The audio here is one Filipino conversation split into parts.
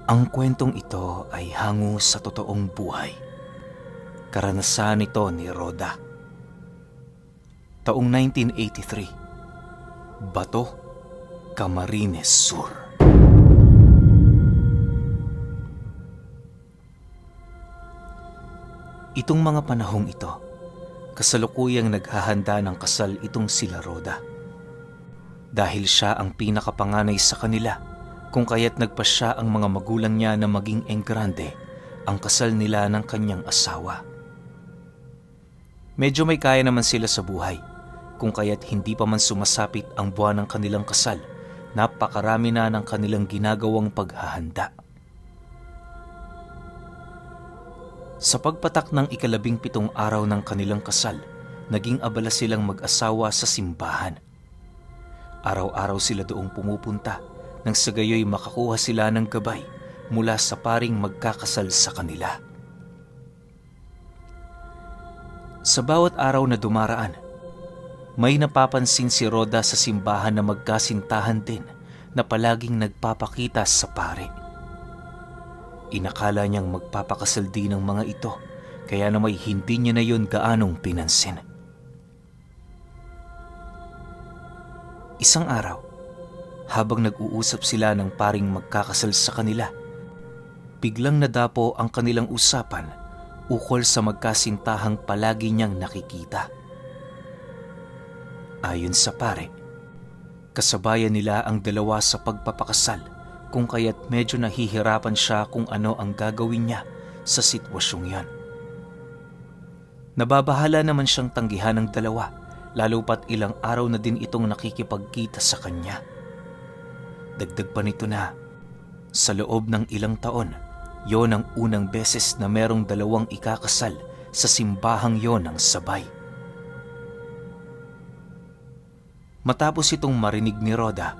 Ang kwentong ito ay hango sa totoong buhay. Karanasan ito ni Rhoda. Taong 1983. Bato, Camarines Sur. Itong mga panahong ito, kasalukuyang naghahanda ng kasal itong sila Rhoda. Dahil siya ang pinakapanganay sa kanila, kung kaya't nagpasya ang mga magulang niya na maging enggrande ang kasal nila ng kanyang asawa. Medyo may kaya naman sila sa buhay, kung kaya't hindi pa man sumasapit ang buwan ng kanilang kasal, napakarami na ng kanilang ginagawang paghahanda. Sa pagpatak ng ika-17 araw ng kanilang kasal, naging abala silang mag-asawa sa simbahan. Araw-araw sila doong pumupunta, nang sa gayoy makakuha sila ng gabay mula sa paring magkakasal sa kanila. Sa bawat araw na dumaraan, may napapansin si Rhoda sa simbahan na magkasintahan din na palaging nagpapakita sa pare. Inakala niyang magpapakasal din ang mga ito, kaya na may hindi niya na yun gaanong pinansin. Isang araw, habang nag-uusap sila ng paring magkakasal sa kanila, biglang nadapo ang kanilang usapan ukol sa magkasintahang palagi niyang nakikita. Ayon sa pare, kasabayan nila ang dalawa sa pagpapakasal, kung kaya't medyo nahihirapan siya kung ano ang gagawin niya sa sitwasyong yan. Nababahala naman siyang tanggihan ng dalawa, lalo pat ilang araw na din itong nakikipagkita sa kanya. Dagdag pa nito na, sa loob ng ilang taon, yon ang unang beses na merong dalawang ikakasal sa simbahang yon ng sabay. Matapos itong marinig ni Rhoda,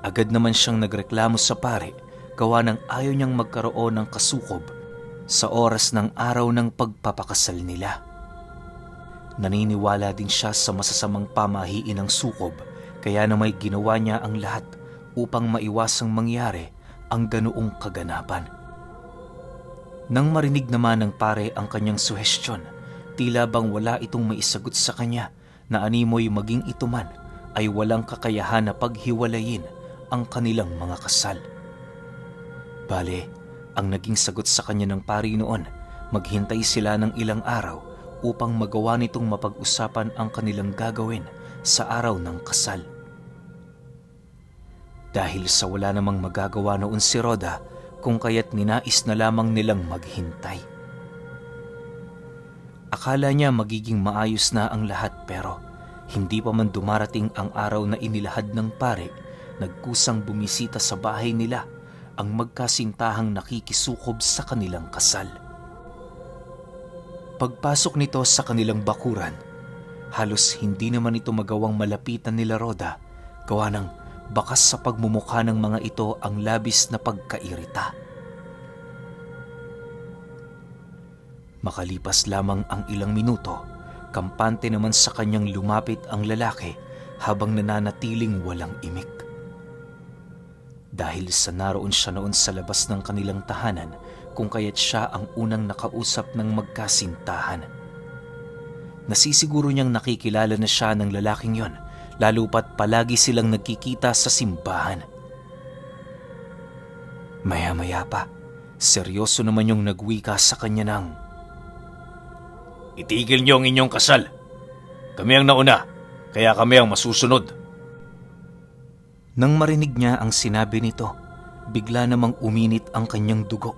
agad naman siyang nagreklamo sa pare, gawa ng ayaw niyang magkaroon ng kasukob sa oras ng araw ng pagpapakasal nila. Naniniwala din siya sa masasamang pamahiin ng sukob, kaya na may ginawa niya ang lahat upang maiwasang mangyari ang ganoong kaganapan. Nang marinig naman ng pare ang kanyang suhestyon, tila bang wala itong maisagot sa kanya na animoy maging ito man ay walang kakayahan na paghiwalayin ang kanilang mga kasal. Bale, ang naging sagot sa kanya ng pare noon, maghintay sila ng ilang araw upang magawa nitong mapag-usapan ang kanilang gagawin sa araw ng kasal. Dahil sa wala namang magagawa noon si Rhoda, kung kaya't ninais na lamang nilang maghintay. Akala niya magiging maayos na ang lahat, pero hindi pa man dumarating ang araw na inilahad ng pare, nagkusang bumisita sa bahay nila ang magkasintahang nakikisukob sa kanilang kasal. Pagpasok nito sa kanilang bakuran, halos hindi naman ito magawang malapitan nila Rhoda, gawa ng bakas sa pagmumukha ng mga ito ang labis na pagkairita. Makalipas lamang ang ilang minuto, kampante naman sa kanyang lumapit ang lalaki habang nananatiling walang imik. Dahil sa naroon siya noon sa labas ng kanilang tahanan, kung kaya't siya ang unang nakausap ng magkasintahan. Nasisiguro niyang nakikilala na siya ng lalaking yon, lalo pat palagi silang nagkikita sa simbahan. Maya-maya pa, seryoso naman yung nagwika sa kanya ng, "Itigil niyo ang inyong kasal. Kami ang nauna, kaya kami ang masusunod." Nang marinig niya ang sinabi nito, bigla namang uminit ang kanyang dugo,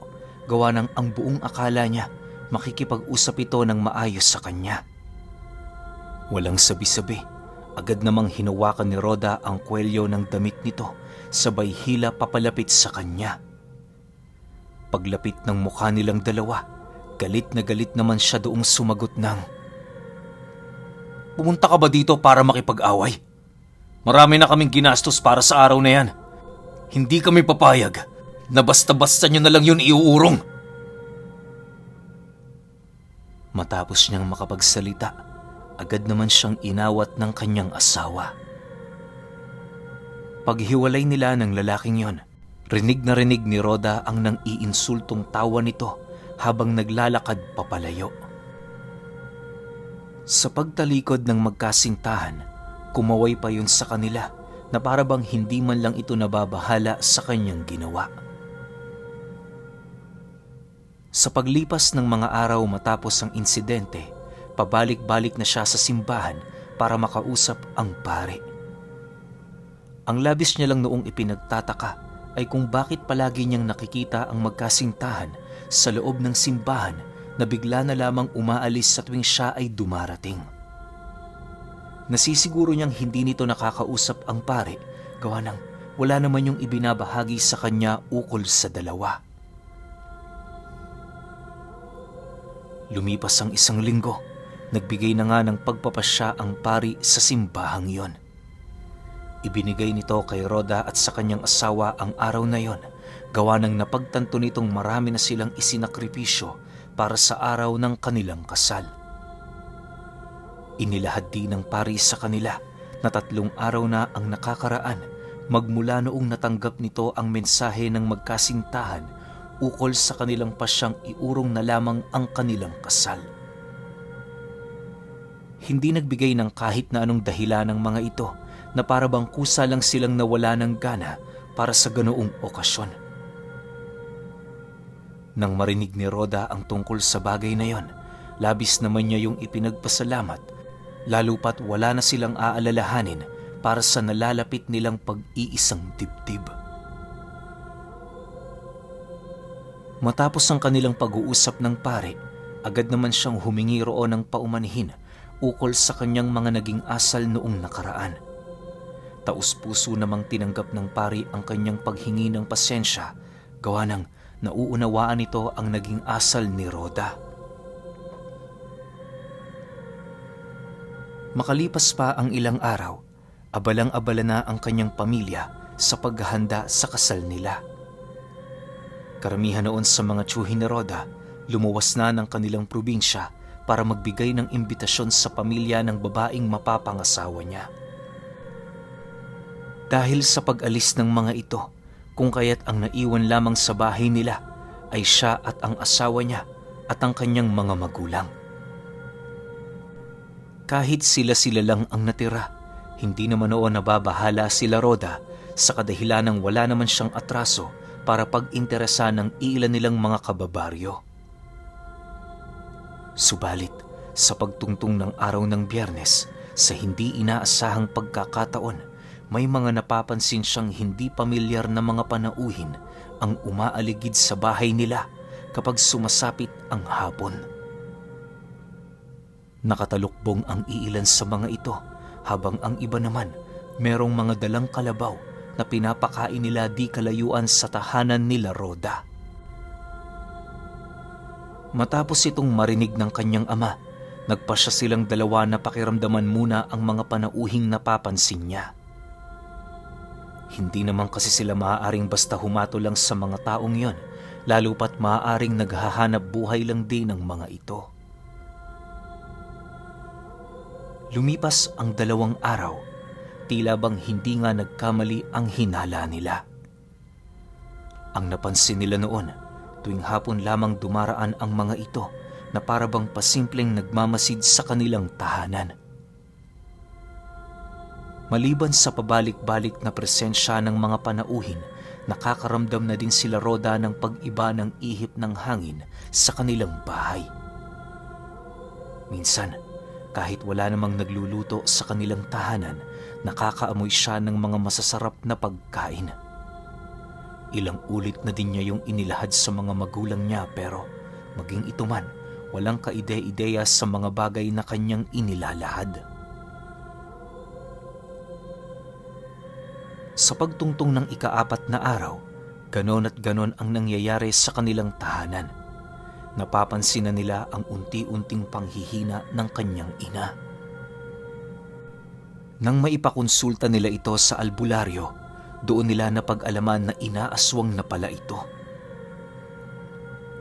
gawa ng ang buong akala niya makikipag-usap ito ng maayos sa kanya. Walang sabi-sabi, agad namang hinawakan ni Rhoda ang kwelyo ng damit nito, sabay hila papalapit sa kanya. Paglapit ng mukha nilang dalawa, galit na galit naman siya doong sumagot ng, "Pumunta ka ba dito para makipag-away? Marami na kaming ginastos para sa araw na yan. Hindi kami papayag na basta-basta nyo na lang yun iuurong." Matapos niyang makapagsalita, agad naman siyang inawat ng kanyang asawa. Paghiwalay nila ng lalaking yon, Rinig na rinig ni Rhoda ang nang-iinsultong tawa nito habang naglalakad papalayo. Sa pagtalikod ng magkasintahan, kumaway pa yun sa kanila na para bang hindi man lang ito nababahala sa kanyang ginawa. Sa paglipas ng mga araw matapos ang insidente, pabalik-balik na siya sa simbahan para makausap ang pare. Ang labis niya lang noong ipinagtataka ay kung bakit palagi niyang nakikita ang magkasintahan sa loob ng simbahan na bigla na lamang umaalis sa tuwing siya ay dumarating. Nasisiguro niyang hindi nito nakakausap ang pare gawa ng wala naman yung ibinabahagi sa kanya ukol sa dalawa. Lumipas ang 1 linggo, nagbigay na nga ng pagpapasya ang pari sa simbahang yon. Ibinigay nito kay Rhoda at sa kanyang asawa ang araw na yon, gawa ng napagtanto nitong marami na silang isinakripisyo para sa araw ng kanilang kasal. Inilahad din ng pari sa kanila na 3 araw na ang nakakaraan magmula noong natanggap nito ang mensahe ng magkasintahan ukol sa kanilang pasyang iurong na lamang ang kanilang kasal. Hindi nagbigay ng kahit na anong dahilan ng mga ito na para bang kusa lang silang nawala ng gana para sa ganoong okasyon. Nang marinig ni Rhoda ang tungkol sa bagay na yon, labis naman niya yung ipinagpasalamat, lalo pat wala na silang aalalahanin para sa nalalapit nilang pag-iisang dibdib. Matapos ang kanilang pag-uusap ng pare, agad naman siyang humingi roon ng paumanhin ukol sa kanyang mga naging asal noong nakaraan. Taus-puso namang tinanggap ng pari ang kanyang paghingi ng pasensya, gawa ng nauunawaan nito ang naging asal ni Rhoda. Makalipas pa ang ilang araw, abalang-abala na ang kanyang pamilya sa paghahanda sa kasal nila. Karamihan noon sa mga tiyuhin ni Rhoda, lumuwas na ng kanilang probinsya para magbigay ng imbitasyon sa pamilya ng babaeng mapapangasawa niya. Dahil sa pag-alis ng mga ito, kung kaya't ang naiwan lamang sa bahay nila ay siya at ang asawa niya at ang kanyang mga magulang. Kahit sila-sila lang ang natira, hindi naman noon nababahala sila Rhoda sa kadahilan ng wala naman siyang atraso para pag-interesa ng ilan nilang mga kababaryo. Subalit, sa pagtungtong ng araw ng Biyernes, sa hindi inaasahang pagkakataon, may mga napapansin siyang hindi pamilyar na mga panauhin ang umaaligid sa bahay nila kapag sumasapit ang hapon. Nakatalukbong ang iilan sa mga ito habang ang iba naman merong mga dalang kalabaw na pinapakain nila di kalayuan sa tahanan nila Rhoda. Matapos itong marinig ng kanyang ama, nagpasya silang dalawa na pakiramdaman muna ang mga panauhing napapansin niya. Hindi naman kasi sila maaaring basta humato lang sa mga taong yon, lalo pat maaaring naghahanap buhay lang din ng mga ito. Lumipas ang 2 araw, tila bang hindi nga nagkamali ang hinala nila. Ang napansin nila noon, tuwing hapon lamang dumaraan ang mga ito na para bang pasimpleng nagmamasid sa kanilang tahanan. Maliban sa pabalik-balik na presensya ng mga panauhin, nakakaramdam na din sila Rhoda ng pag-iba ng ihip ng hangin sa kanilang bahay. Minsan, kahit wala namang nagluluto sa kanilang tahanan, nakakaamoy siya ng mga masasarap na pagkain. Ilang ulit na din niya yung inilahad sa mga magulang niya pero maging ito man, walang kaide-ideya sa mga bagay na kanyang inilalahad. Sa pagtungtong ng ika-4 na araw, ganon at ganon ang nangyayari sa kanilang tahanan. Napapansin na nila ang unti-unting panghihina ng kanyang ina. Nang maipakonsulta nila ito sa albularyo, doon nila napag-alaman na inaaswang na pala ito.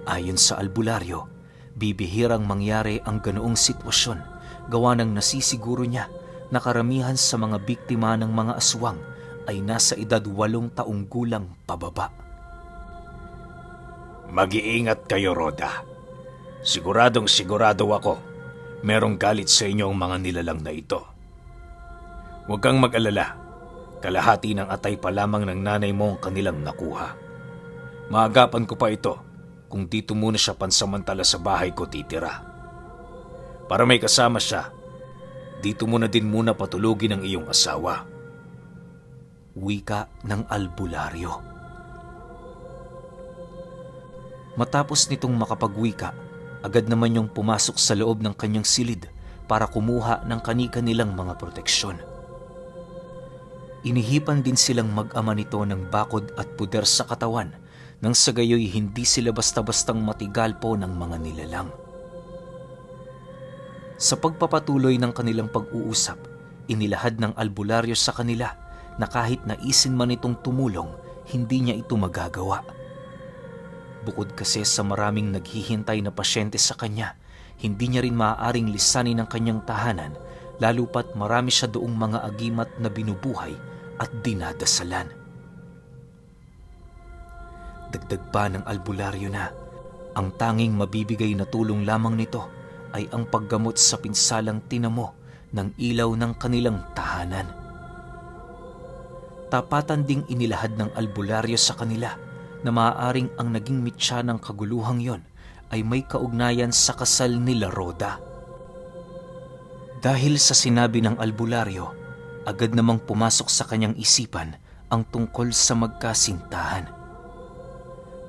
Ayon sa albularyo, bibihirang mangyari ang ganoong sitwasyon, gawa ng nasisiguro niya na karamihan sa mga biktima ng mga aswang ay nasa edad 8 taong gulang pababa. Mag-iingat kayo, Rhoda. Siguradong sigurado ako, merong galit sa inyo ang mga nilalang na ito. Huwag kang mag-alala. Kalahati ng atay pa lamang ng nanay mo ang kanilang nakuha. Maagapan ko pa ito kung dito muna siya pansamantala sa bahay ko titira. Para may kasama siya, dito muna din muna patulugin ang iyong asawa. Wika ng albularyo. Matapos nitong makapagwika, agad naman yung pumasok sa loob ng kanyang silid para kumuha ng kani-kanilang mga proteksyon. Inihipan din silang mag-ama nito ng bakod at puder sa katawan nang sa gayoy hindi sila basta-bastang matigalpo ng mga nilalang. Sa pagpapatuloy ng kanilang pag-uusap, inilahad ng albularyo sa kanila na kahit naisin man itong tumulong, hindi niya ito magagawa. Bukod kasi sa maraming naghihintay na pasyente sa kanya, hindi niya rin maaaring lisanin ang kanyang tahanan, lalo pat marami siya doong mga agimat na binubuhay at dinadasalan. Dagdag pa ng albularyo na ang tanging mabibigay na tulong lamang nito ay ang paggamot sa pinsalang tinamo ng ilaw ng kanilang tahanan. Tapatan ding inilahad ng albularyo sa kanila na maaaring ang naging mitya ng kaguluhang yon ay may kaugnayan sa kasal nila Rhoda. Dahil sa sinabi ng albularyo, agad namang pumasok sa kanyang isipan ang tungkol sa magkasintahan.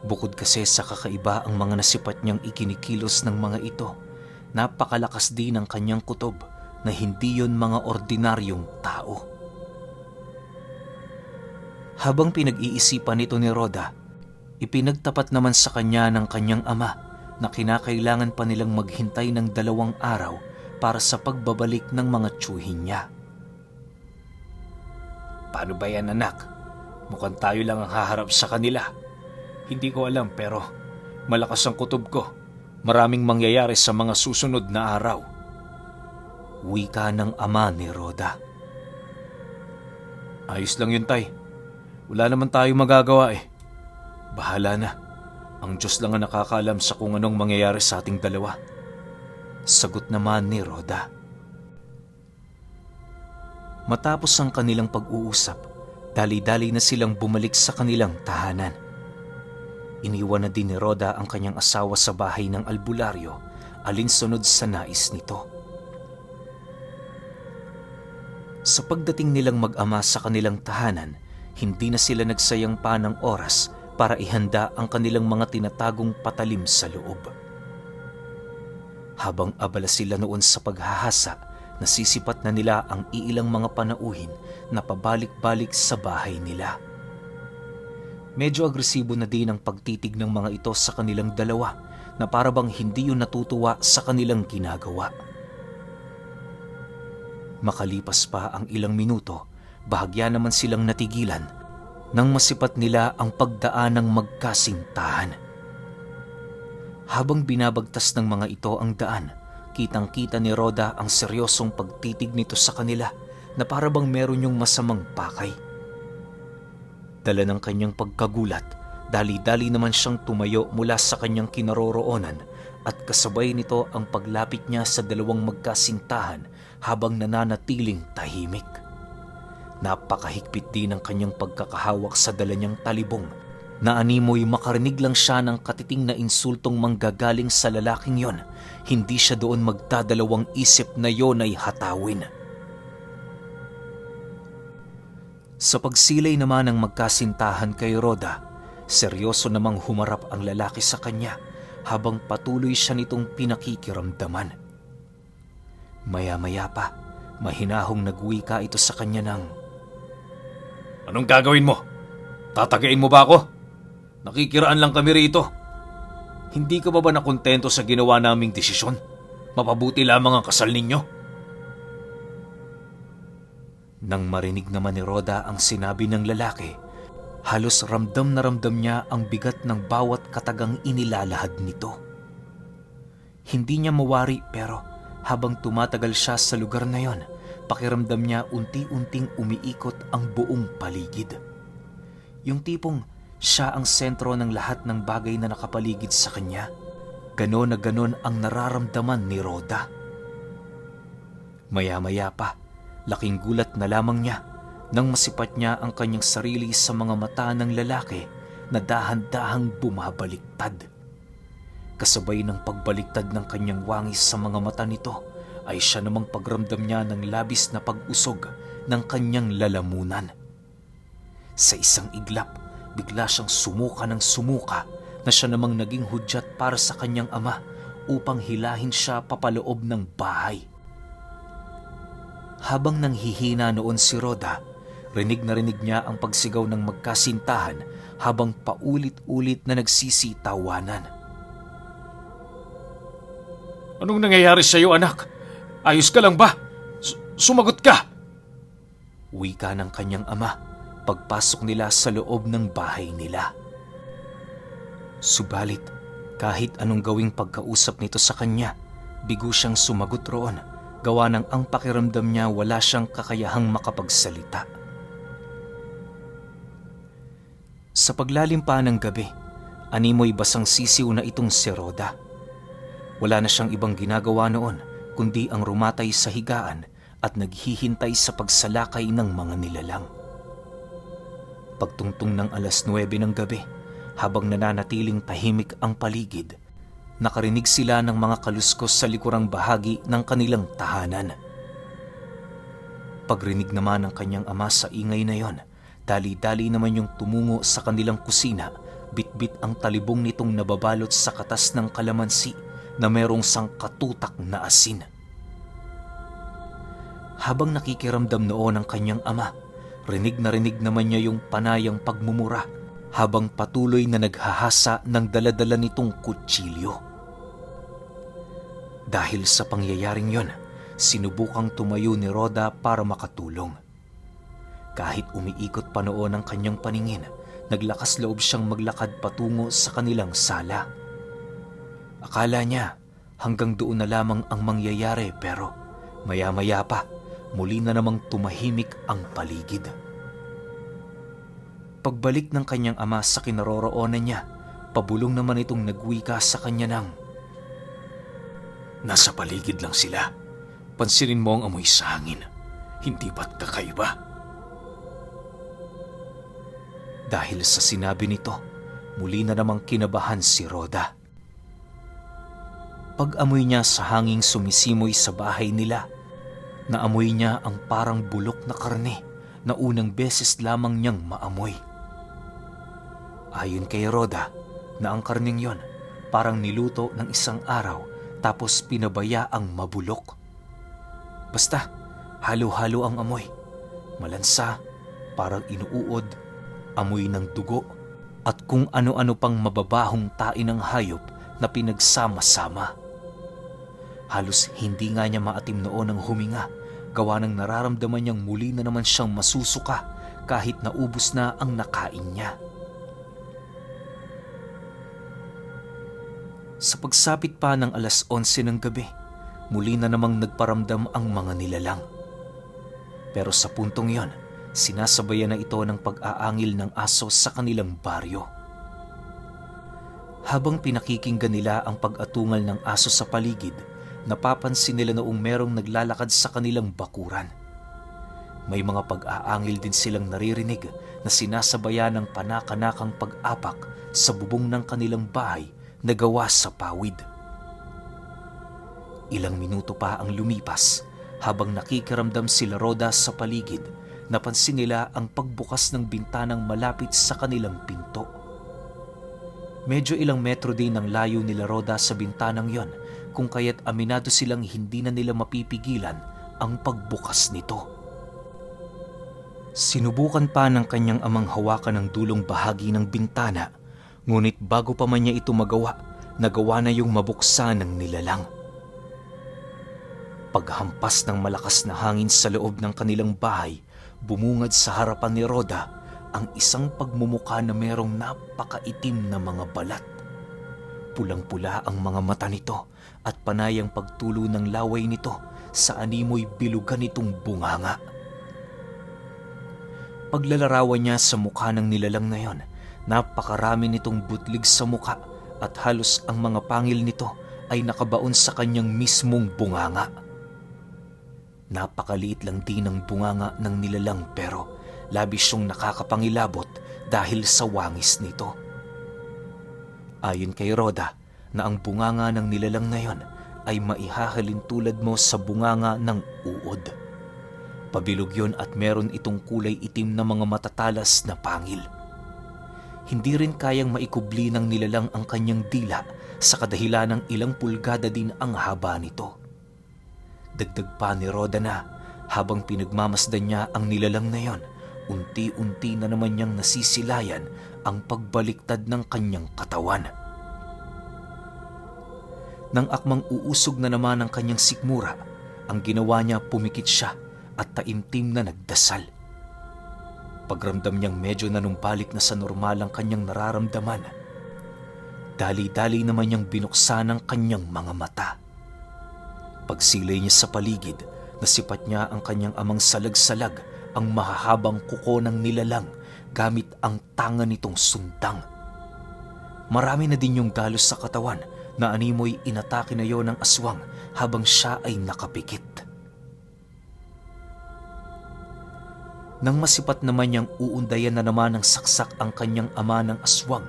Bukod kasi sa kakaiba ang mga nasipat niyang ikinikilos ng mga ito, napakalakas din ang kanyang kutob na hindi yon mga ordinaryong tao. Habang pinag-iisipan ito ni Rhoda, ipinagtapat naman sa kanya ng kanyang ama na kinakailangan pa nilang maghintay ng 2 araw para sa pagbabalik ng mga tiyuhin niya. Paano ba yan, anak? Mukhang tayo lang ang haharap sa kanila. Hindi ko alam pero malakas ang kutob ko. Maraming mangyayari sa mga susunod na araw. Wika ng ama ni Rhoda. Ayos lang yun, tay. Wala naman tayo magagawa eh. Bahala na. Ang Diyos lang ang nakakaalam sa kung anong mangyayari sa ating dalawa. Sagot naman ni Rhoda. Matapos ang kanilang pag-uusap, dali-dali na silang bumalik sa kanilang tahanan. Iniwan na din ni Rhoda ang kanyang asawa sa bahay ng albularyo, alinsunod sa nais nito. Sa pagdating nilang mag-ama sa kanilang tahanan, hindi na sila nagsayang pa ng oras para ihanda ang kanilang mga tinatagong patalim sa loob. Habang abala sila noon sa paghahasa, nasisipat na nila ang iilang mga panauhin na pabalik-balik sa bahay nila. Medyo agresibo na din ang pagtitig ng mga ito sa kanilang dalawa na parabang hindi yun natutuwa sa kanilang ginagawa. Makalipas pa ang ilang minuto, bahagya naman silang natigilan nang masipat nila ang pagdaan ng magkasintahan. Habang binabagtas ng mga ito ang daan, kitang-kita ni Rhoda ang seryosong pagtitig nito sa kanila na parabang meron yung masamang pakay. Dala ng kanyang pagkagulat, dali-dali naman siyang tumayo mula sa kanyang kinaroroonan at kasabay nito ang paglapit niya sa 2 magkasintahan habang nananatiling tahimik. Napakahigpit din ang kanyang pagkakahawak sa dala niyang talibong na animoy makarinig lang siya ng katiting na insultong manggagaling sa lalaking yon. Hindi siya doon magdadalawang isip na yon ay hatawin. Sa pagsilay naman ng magkasintahan kay Rhoda, seryoso namang humarap ang lalaki sa kanya habang patuloy siya nitong pinakikiramdaman. Maya-maya pa, mahinahong nagwika ito sa kanya ng, Anong gagawin mo? Tatagain mo ba ako? Nakikiraan lang kami rito. Hindi ka ba nakontento sa ginawa naming desisyon? Mapabuti lamang ang kasal ninyo. Nang marinig naman ni Rhoda ang sinabi ng lalaki, halos ramdam na ramdam niya ang bigat ng bawat katagang inilalahad nito. Hindi niya mawari pero habang tumatagal siya sa lugar na yon, pakiramdam niya unti-unting umiikot ang buong paligid. Yung tipong siya ang sentro ng lahat ng bagay na nakapaligid sa kanya. Ganon na ganon ang nararamdaman ni Rhoda. Maya-maya pa, laking gulat na lamang niya nang masipat niya ang kanyang sarili sa mga mata ng lalaki na dahan-dahang bumabaliktad. Kasabay ng pagbaliktad ng kanyang wangis sa mga mata nito ay siya namang pagramdam niya ng labis na pag-usog ng kanyang lalamunan. Sa isang iglap, bigla siyang sumuka ng sumuka na siya namang naging hudyat para sa kanyang ama upang hilahin siya papaloob ng bahay. Habang nanghihina noon si Rhoda, rinig na rinig niya ang pagsigaw ng magkasintahan habang paulit-ulit na nagsisitawanan. Anong nangyayari sa iyo, anak? Ayos ka lang ba? Sumagot ka! Wika ng kanyang ama pagpasok nila sa loob ng bahay nila. Subalit, kahit anong gawing pagkausap nito sa kanya, bigo siyang sumagot roon, gawa ng ang pakiramdam niya wala siyang kakayahang makapagsalita. Sa paglalim pa ng gabi, animoy basang sisiw na itong si Rhoda. Wala na siyang ibang ginagawa noon kundi ang rumatay sa higaan at naghihintay sa pagsalakay ng mga nilalang. Pagtungtong ng 9:00 ng gabi, habang nananatiling tahimik ang paligid, nakarinig sila ng mga kaluskos sa likurang bahagi ng kanilang tahanan. Pagrinig naman ng kanyang ama sa ingay na yon, dali-dali naman yung tumungo sa kanilang kusina, bitbit ang talibong nitong nababalot sa katas ng kalamansi na merong sangkatutak na asin. Habang nakikiramdam noon ang kanyang ama, rinig na rinig naman niya yung panayang pagmumura habang patuloy na naghahasa ng daladala nitong kutsilyo. Dahil sa pangyayaring yon, sinubukang tumayo ni Rhoda para makatulong. Kahit umiikot pa noon ang kanyang paningin, naglakas loob siyang maglakad patungo sa kanilang sala. Akala niya hanggang doon na lamang ang mangyayari pero maya-maya pa muli na namang tumahimik ang paligid. Pagbalik ng kanyang ama sa kinaroroonan niya, pabulong naman itong nagwika sa kanya ng, "Nasa paligid lang sila. Pansinin mo ang amoy sa hangin. Hindi ba't kakaiba?" Dahil sa sinabi nito, muli na namang kinabahan si Rhoda. Pag-amoy niya sa hanging sumisimoy sa bahay nila, naamoy niya ang parang bulok na karne na unang beses lamang niyang maamoy. Ayon kay Rhoda, na ang karning yon parang niluto ng isang araw tapos pinabayaang mabulok. Basta, halo-halo ang amoy. Malansa, parang inuuod, amoy ng dugo, at kung ano-ano pang mababahong tain ng hayop na pinagsama-sama. Halos hindi nga niya maatim noon ang huminga, gawa ng nararamdaman niyang muli na naman siyang masusuka kahit naubos na ang nakain niya. Sa pagsapit pa ng 11:00 ng gabi, muli na namang nagparamdam ang mga nilalang. Pero sa puntong yon, sinasabayan na ito ng pag-aangil ng aso sa kanilang baryo. Habang pinakikinggan nila ang pag-atungal ng aso sa paligid, napapansin nila noong merong naglalakad sa kanilang bakuran. May mga pag-aangil din silang naririnig na sinasabayan ng panakanakang pag-apak sa bubong ng kanilang bahay na gawa sa pawid. Ilang minuto pa ang lumipas habang nakikiramdam sila Rhoda sa paligid, napansin nila ang pagbukas ng bintanang malapit sa kanilang pinto. Medyo ilang metro din ang layo nila Rhoda sa bintanang yon, kung kaya't aminado silang hindi na nila mapipigilan ang pagbukas nito. Sinubukan pa ng kanyang amang hawakan ng dulong bahagi ng bintana, ngunit bago pa man niya ito magawa, nagawa na yung mabuksan ng nilalang. Paghampas ng malakas na hangin sa loob ng kanilang bahay, bumungad sa harapan ni Rhoda ang isang pagmumuka na merong napakaitim na mga balat. Pulang-pula ang mga mata nito at panayang pagtulo ng laway nito sa animoy bilugan nitong bunganga. Paglalarawan niya sa mukha ng nilalang na yon, napakarami nitong butlig sa mukha at halos ang mga pangil nito ay nakabaon sa kanyang mismong bunganga. Napakaliit lang din ang bunganga ng nilalang pero labis siyang nakakapangilabot dahil sa wangis nito. Ayon kay Rhoda na ang bunganga ng nilalang na yon ay maihahalin tulad mo sa bunganga ng uod. Pabilog yon at meron itong kulay itim na mga matatalas na pangil. Hindi rin kayang maikubli ng nilalang ang kanyang dila sa kadahilan ng ilang pulgada din ang haba nito. Dagdag pa ni Rhoda na habang pinagmamasdan niya ang nilalang na yon, unti-unti na naman niyang nasisilayan ang pagbaliktad ng kanyang katawan. Nang akmang uusog na naman ang kanyang sikmura, ang ginawa niya pumikit siya at taimtim na nagdasal. Pagramdam niyang medyo nanumbalik na sa normal ang kanyang nararamdaman, dali-dali naman niyang binuksan ang kanyang mga mata. Pagsilay niya sa paligid, nasipat niya ang kanyang amang salag-salag ang mahahabang kuko ng nilalang gamit ang tanga nitong sundang. Marami na din yung dalos sa katawan na animoy inatake na yon ng aswang habang siya ay nakapikit. Nang masipat naman niyang uundayan na naman ng saksak ang kanyang ama ng aswang,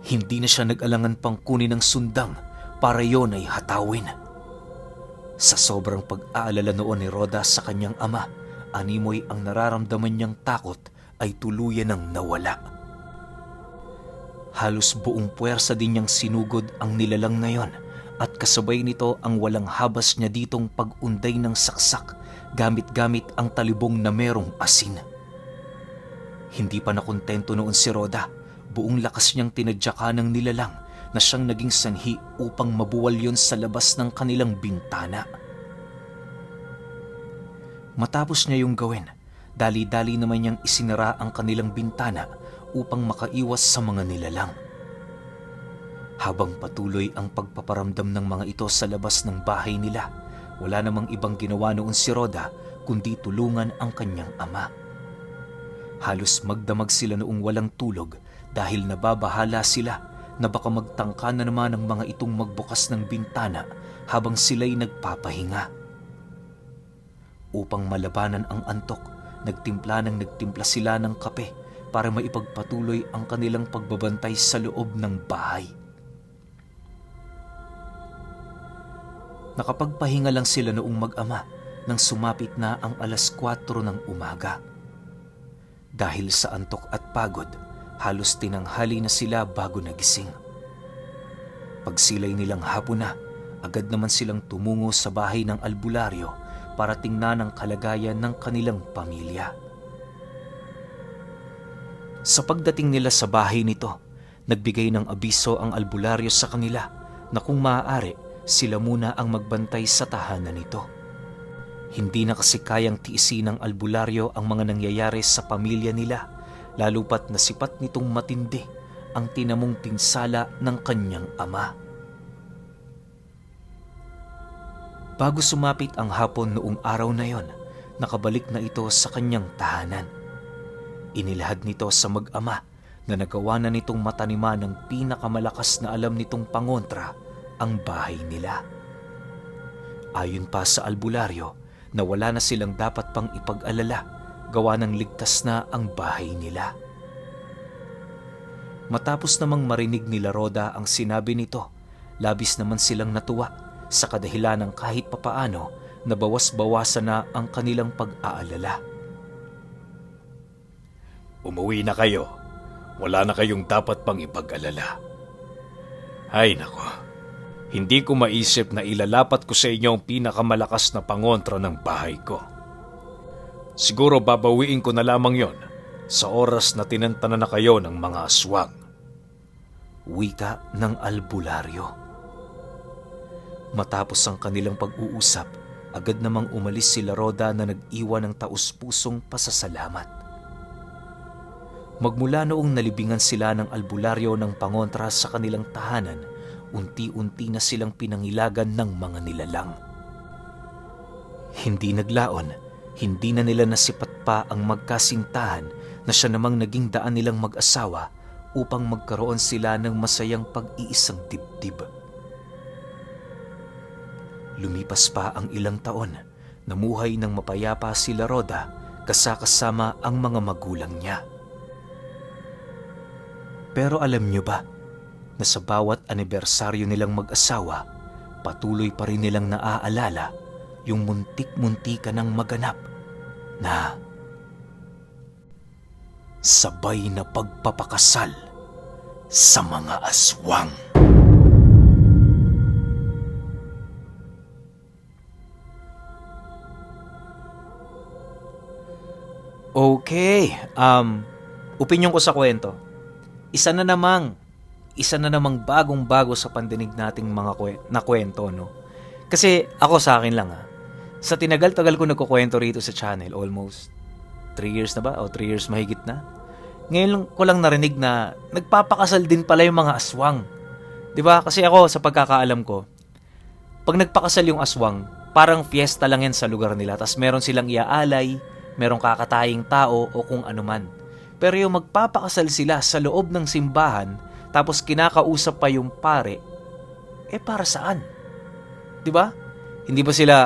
hindi na siya nag-alangan pang kunin ng sundang para yon ay hatawin. Sa sobrang pag-aalala noon ni Rhoda sa kanyang ama, animoy ang nararamdaman niyang takot ay tuluyan ng nawala. Halos buong puwersa din niyang sinugod ang nilalang na yon at kasabay nito ang walang habas niya ditong pag-unday ng saksak gamit-gamit ang talibong na merong asin. Hindi pa nakontento noon si Rhoda, buong lakas niyang tinadyakan ng nilalang na siyang naging sanhi upang mabuwal yon sa labas ng kanilang bintana. Matapos niya yung gawin, dali-dali naman niyang isinara ang kanilang bintana upang makaiwas sa mga nilalang. Habang patuloy ang pagpaparamdam ng mga ito sa labas ng bahay nila, wala namang ibang ginawa noon si Rhoda kundi tulungan ang kanyang ama. Halos magdamag sila noong walang tulog dahil nababahala sila na baka magtangka na naman ang mga itong magbukas ng bintana habang sila'y nagpapahinga. Upang malabanan ang antok, nagtimpla sila ng kape para maipagpatuloy ang kanilang pagbabantay sa loob ng bahay. Nakapagpahinga lang sila noong mag-ama nang sumapit na ang 4:00 ng umaga. Dahil sa antok at pagod, halos tinanghali na sila bago nagising. Pagsilay nilang hapon na, agad naman silang tumungo sa bahay ng albularyo para tingnan ang kalagayan ng kanilang pamilya. Sa pagdating nila sa bahay nito, nagbigay ng abiso ang albularyo sa kanila na kung maaari, sila muna ang magbantay sa tahanan nito. Hindi na kasi kayang tiisin ng albularyo ang mga nangyayari sa pamilya nila, lalo pat nasipat nitong matindi ang tinamong pinsala ng kanyang ama. Bago sumapit ang hapon noong araw na yon, nakabalik na ito sa kanyang tahanan. Inilahad nito sa mag-ama na nagawa na nitong mataniman ng pinakamalakas na alam nitong pangontra ang bahay nila. Ayon pa sa albularyo na wala na silang dapat pang ipag-alala gawa ng ligtas na ang bahay nila. Matapos namang marinig nila Rhoda ang sinabi nito, labis naman silang natuwa sa kadahilan ng kahit papaano na bawas-bawasan na ang kanilang pag-aalala. Umuwi na kayo. Wala na kayong dapat pang ipag-alala. Ay nako, hindi ko maisip na ilalapat ko sa inyo ang pinakamalakas na pangontra ng bahay ko. Siguro babawiin ko na lamang yon sa oras na tinantanan na kayo ng mga aswang. Wika ng albularyo. Matapos ang kanilang pag-uusap, agad namang umalis sila Rhoda na nag-iwan ng taus-pusong pasasalamat. Magmula noong nalibingan sila ng albularyo ng pangontra sa kanilang tahanan, unti-unti na silang pinangilagan ng mga nilalang. Hindi naglaon, hindi na nila nasipat pa ang magkasintahan na siya namang naging daan nilang mag-asawa upang magkaroon sila ng masayang pag-iisang dibdib. Lumipas pa ang ilang taon, namuhay ng mapayapa sila Rhoda kasama ang mga magulang niya. Pero alam niyo ba na sa bawat anibersaryo nilang mag-asawa, patuloy pa rin nilang naaalala yung muntik-muntika ng maganap na sabay na pagpapakasal sa mga aswang. Okay, opinyon ko sa kwento. Isa na namang bagong-bago sa pandinig nating mga kwento, no? Kasi ako sa akin lang, sa tinagal-tagal ko nagkukwento rito sa channel, almost 3 years na ba? O 3 years mahigit na. Ngayon ko lang narinig na nagpapakasal din pala yung mga aswang. 'Di ba? Kasi ako, sa pagkakaalam ko, pag nagpakasal yung aswang, parang fiesta lang yan sa lugar nila. Tas meron silang iaalay, merong kakataying tao o kung anuman. Pero yung magpapakasal sila sa loob ng simbahan, tapos kinakausap pa yung pare, para saan? 'Di ba? Hindi ba sila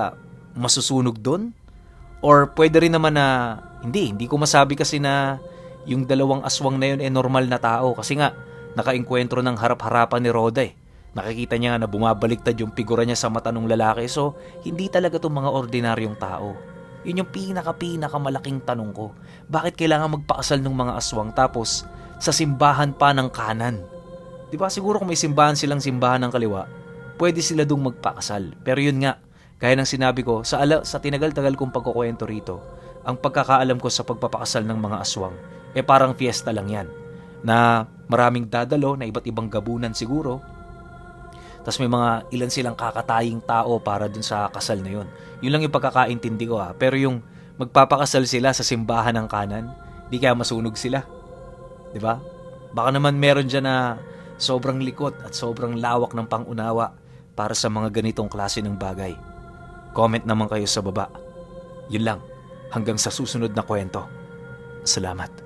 masusunog doon? Or pwede rin naman na hindi ko masabi kasi na yung dalawang aswang na yun normal na tao kasi nga nakaengkwentro ng harap-harapan ni Rhoda Nakikita niya na bumabaliktad yung figura niya sa mata ng lalaki, so hindi talaga itong mga ordinaryong tao. Yun yung pinaka-malaking tanong ko. Bakit kailangan magpakasal ng mga aswang tapos sa simbahan pa ng kanan? Di ba siguro kung may simbahan silang simbahan ng kaliwa, pwede sila dong magpakasal. Pero yun nga, gaya ng sinabi ko, sa tinagal-tagal kong pagkukwento rito, ang pagkakaalam ko sa pagpapakasal ng mga aswang, parang fiesta lang yan. Na maraming dadalo na iba't ibang gabunan siguro. Tapos may mga ilan silang kakataying tao para dun sa kasal na yun. Yun lang yung pagkakaintindi ko Pero yung magpapakasal sila sa simbahan ng kanan, di kaya masunog sila. Di ba? Baka naman meron dyan na sobrang likot at sobrang lawak ng pangunawa para sa mga ganitong klase ng bagay. Comment naman kayo sa baba. Yun lang. Hanggang sa susunod na kwento. Salamat.